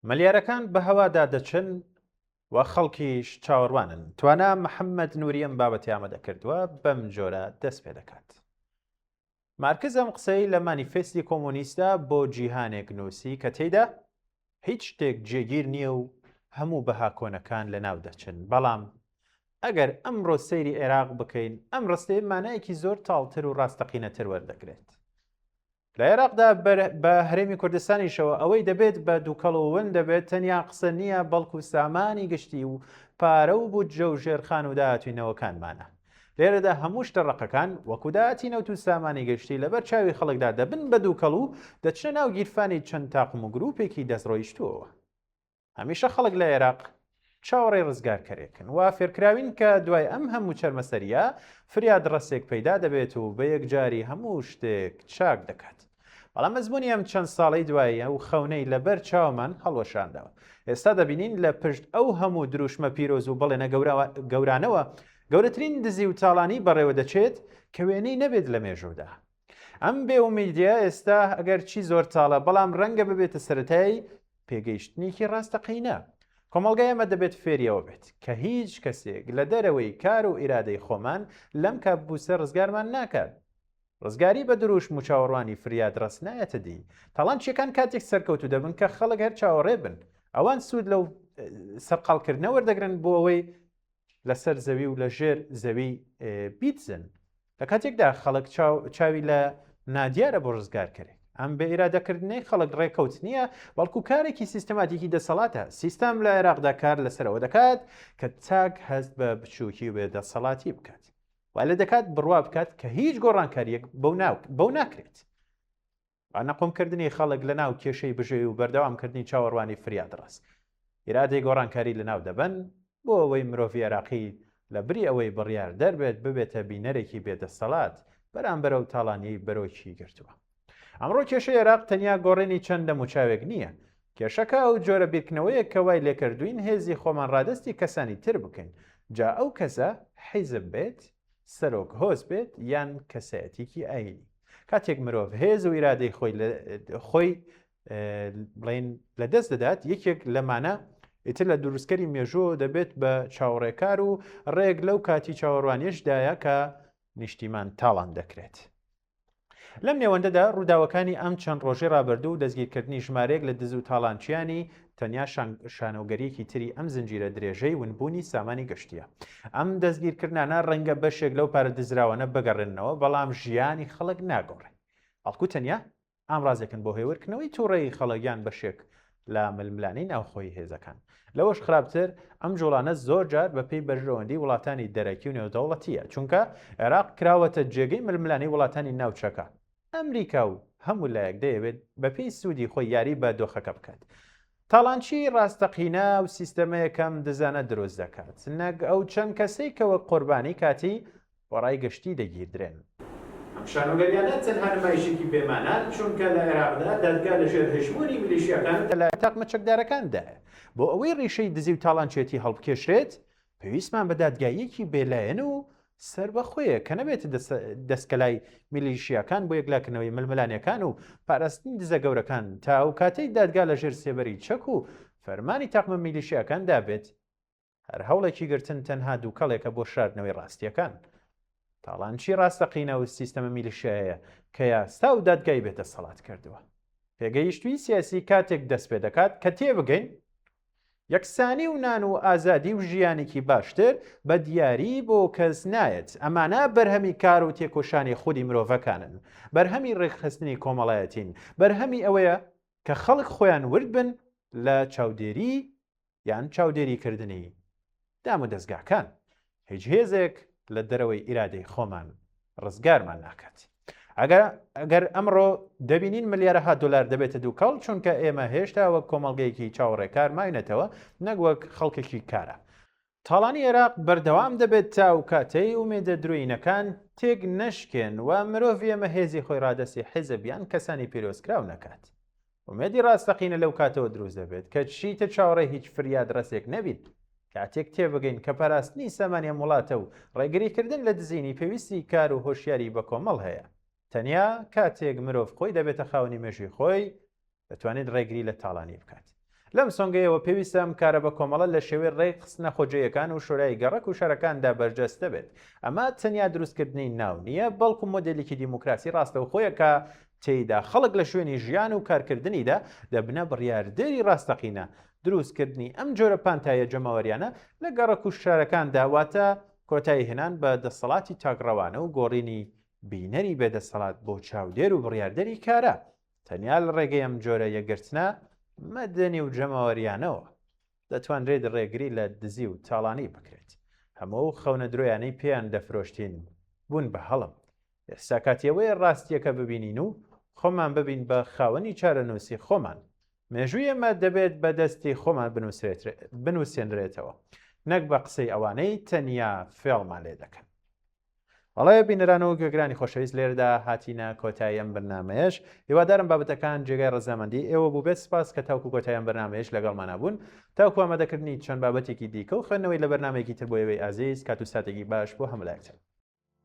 مەلیارەکان بە هەوادا دەچن و خەڵکیش چاوەڕوانن. توانە محەممەد نووری ئەم بابەتی ئامادە کردووە بەم جۆرە دەست پێ دەکات. مارکز ئەم قسەی لە مانیفێستی کۆمۆنیستە بۆ جیهانێک نووسی کە تێیدا هیچ شتێک جێگیر نییە و هەموو بەها کۆنەکان لە ناو دەچن. بەڵام ئەگەر ئەمڕۆ سەیری عێراق بکەین ئەم ڕستەیە مانایەکی زۆر تاڵتر و ڕاستەقینەتر وەردەگرێت. لە عێراقدا بە هەرێمی کوردستانیشەوە ئەوەی دەبێت بە دووکەڵەوەن دەبێت تەنیا قسە نییە بەڵکو سامانی گشتی و پارە و بودجە و ژێرخان و داهاتوینەوەکانمانە. لێرەدا هەموو شتە ڕقەکان وەکو داهاتینەوت و سامانی گشتی لەبەر چاوی خەڵکدا دەبن بە دووکەڵ و دەچنە ناو گیرفانی چەند تاقم و گروپێکی دەستڕۆیشتووەوە. هەمیشە خەڵک لە عێراق چاوەڕێی ڕزگارکەرێکن و فێرکراوین کە دوای ئەم هەموو چەرمەسەریە فریاد ڕستێک پەیدا دەبێت و بە یەکجاری هەموو شتێک چاک دەکات. بەڵام مەزمونی ئەم چەند ساڵی دواییە و خەونەی لەبەر چاومان هەڵوەشاندەوە. ئێستا دەبینین لە پشت ئەو هەموو دروشمە پیرۆز و بەڵێنە گەورانەوە گەورەترین دزی و تاڵانی بەڕێوە دەچێت کە وێنەی نەبێت لە مێژوودا. ئەم بێومیدیە ئێستا ئەگەر چی زۆر تاڵە بەڵام ڕەنگە ببێتە سەرەتایی پێگەیشتنێکی ڕاستەقینە. کۆمەڵگای ئەمە دەبێت فێریەوە بێت کە هیچ کەسێک لە دەرەوەی کار و ئیرادەی خۆمان لەم کاببووسە ڕزگارمان ناکات. ڕزگاری بە دروشم و چاوەڕوانی فریاد ڕست نایەتە دی. تاڵانچیەکان کاتێک سەرکەوتو دەبن کە خەڵک هەر چاوەڕێ بن. ئەوان سوود لەو سەرقاڵکردنە وەردەگرن بۆ ئەوەی لەسەر زەوی و لە ژێر زەوی بیتزن. لە کاتێکدا خەڵک چاوی لە نادیارە بۆ ڕزگارکەرێک. ئەم بە ئیرادەکردنەی خەڵک ڕێکەوت نییە بەڵکو کارێکی سیستەماتیکی دەسەڵاتە. سیستەم لە عێراقدا کار لەسەرەوە دەکات کە چاک هەست بە بچووکی و بێدەسەڵاتی بکات. وای لە دەکات بڕوا بکات کە هیچ گۆڕانکاریەک بەو ناکرێت. نەقۆمکردنی خەڵک لە ناو کێشەی بژێ و بەردەوامکردنی چاوەڕوانی فریاد ڕست. ئیرادەی گۆڕانکاری لە ناو دەبەن بۆ ئەوەی مرۆڤ عێراقی لە بری ئەوەی بڕیار دەربێت ببێتە بینەرێکی بێدەسەڵات بەرامبەرە و تاڵانی بەرۆکی گرتووە. ئەمڕۆ کێشەی عێراق تەنیا گۆڕێنی چەند دەموچاوێک نییە. کێشەکە ئەو جۆرە بیرکردنەوەیە کە وای لێکردوین هێزی خۆمان ڕادستی کەسانی تر بکەین. جا ئەو کەسە حیزب بێت، سەرۆک هۆز بێت یان کەسایەتێکی ئاینی. کاتێک مرۆڤ هێز و ئیرادەی خۆی بڵێن لە دەست دەدات یەکێک لەمانە ئیتر لە دروستکەری مێژووە دەبێت بە چاوەڕێکار و ڕێک لەو کاتی چاوەڕوانیشدایە کە نیشتیمان تاڵان دەکرێت. لەم نێوەندەدا ڕووداوەکانی ئەم چەند ڕۆژەی ڕابردوو و دەستگیرکردنی ژمارەیەک لە دز و تاڵانچیانی تەنیا شانۆگەریەکی تری ئەم زنجیرە درێژەی ونبوونی سامانی گەشتیە. ئەم دەستگیرکردانە ڕەنگە بەشێک لەو پارە دزراوانە بگەڕێنەوە بەڵام ژیانی خەڵک ناگۆڕێ. ئەڵکو تەنیا ئامڕازێکن بۆ هێورکردنەوەی تووڕێی خەڵکیان بەشێک لە ململانی ناوخۆی هێزەکان. لەوەش خراپتر ئەم جوڵانە زۆر جار بەپێی بەرژەوەندی وڵاتانی دەرەکی و نێودەوڵەتیە چونکە عێراق کراوەتە جێگەی ململانی وڵاتانی ناوچەکە. ئەمریکا و هەموو لایەک دەیەوێت بەپێی سوودی خۆی یاری بە دۆخەکە بکات. تاڵانچی ڕاستەقینە و سیستەمەیەکەم دزانە دروست دەکات نەک ئەو چەند کەسەی کەوە قوربانی کاتی وەڕای گشتی دەگیردرێن. ئەم شانۆگەریانە تەنها نمایشێکی پێمانان چونکە لە عێراقدا دادگا لەژێر هەژمونی میلیشیاکان لە تاقمە چەکدارەکاندایە. بۆ ئەوەی ڕیشەی دزی و تاڵانچێتی هەڵبکێشرێت پێویستمان بە دادگایەکی بێلایەن و سەر بەخۆیە کە نەبێت دەستکەلای میلیشیاکان بۆ یەکلاکردنەوەی ململانیەکان و پاراستنی دزە گەورەکان تا ئەو کاتەی دادگا لەژێر سێبەری چەک و فەرمانی تاقمە میلیشیاکان دابێت. هەر هەوڵێکی گرتن تەنها دووکەڵێکە بۆ شاردنەوەی ڕاستیەکان. تاڵانچی ڕاستەقینە و سیستەمە میلیشیایە کە یاستا و دادگای بێتە سەڵات کردووە. پێگەیشتووی سیاسی کاتێک دەست پێ دەکات کە تێبگەین یەکسانی و نان و ئازادی و ژیانێکی باشتر بە دیاری بۆ کەس نایەت. ئەمانە بەرهەمی کار و تێکۆشانی خودی مرۆڤەکانن، بەرهەمی ڕێکخستنی کۆمەڵایەتین، بەرهەمی ئەوەیە کە خەڵک خۆیان ورد بن لە چاودێری یان چاودێریکردنی دام و دەستگاکان. هیچ هێزێک لە دەرەوەی ئیرادەی خۆمان ڕزگارمان ناکات. ئەگەر ئەمڕۆ دەبینین ملیارەها دلار دەبێتە دووکەڵ چونکە ئێمە هێشتا وەک کۆمەڵگەیەکی چاوەڕێکار ماینەتەوە نەک وەک خەڵکێکی کارە. تاڵانی عێراق بەردەوام دەبێت تا و کاتەی ئومێدە درۆینەکان تێک نەشکێن و مرۆڤ ئێمە هێزی خۆی ڕادەستی حیزبیان کەسانی پیرۆزکراو نەکات. ئومێدی ڕاستەقینە لەو کاتەوە دروست دەبێت کە چیتە چاوەڕێ هیچ فریاد ڕستێک نەبیت. کاتێک تێبگەین کە پاراستنی سامانیە وڵاتە و ڕێگریکردن لە دزینی پێویستی کار و هۆشیاری بە کۆمەڵ هەیە. تەنیا کاتێک مرۆڤ خۆی دەبێتە خاوەنی مێژووی خۆی دەتوانێت ڕێگری لە تاڵانی بکات. لەم سۆنگەیەوە پێویستە ئەم کارە بە کۆمەڵە لە شێوەی ڕێی خستنە خۆجەیەکان و شۆرای گەڕەک و شارەکاندا بەرجەستە بێت. ئەمە تەنیا دروستکردنی ناو نییە، بەڵکو مۆدێلێکی دیموکراسی ڕاستەوخۆیەکە تێیدا خەڵک لە شوێنی ژیان و کارکردنیدا دەبنە بڕیاردەری ڕاستەقینە. دروستکردنی ئەم جۆرە پانتایە جەماوەریانە لە گەڕەک و شارەکاندا واتە کۆتایی هێنان بە دەسەڵاتی تاگڕەوانە و گۆڕینی بینەری بێدەسەڵات بۆ چاودێر و بڕیاردەری کارە. تەنیا لە ڕێگەی ئەم جۆرە یەکگرتنە مەدەنی و جەماوەریانەوە دەتوانرێت ڕێگری لە دزی و تاڵانی بکرێت. هەموو خەونە درۆیانەی پێیان دەفرۆشتین بوون بە هەڵم. ئێستا کاتیەوەی ڕاستیەکە ببینین و خۆمان ببین بە خاوەنی چارەنووسی خۆمان. مێژووی ئێمە دەبێت بە دەستی خۆمان بنووسێنرێتەوە، نەک بە قسەی ئەوانەی تەنیا فێڵمان لێ دەکەن. وەڵایە بینەرانەوە گوێگرانی خۆشەویست لێرەدا هاتینە کۆتایی ئەم بەرنامەیەش. هیوادارم بابەتەکان جێگای ڕەزامەندی ئێوە بوو. بێت سپاس کە تاوکو کۆتایی ئەم بەرنامەیەش لەگەڵمانە بوون. تاوکو ئامادەکردنی چەند بابەتێکی دیکە و خوێندنەوەی لە بەرنامێکی تر بۆ ئێوەی ئازیز کات و ساتێکی باش بۆ هەموو لایەکتان.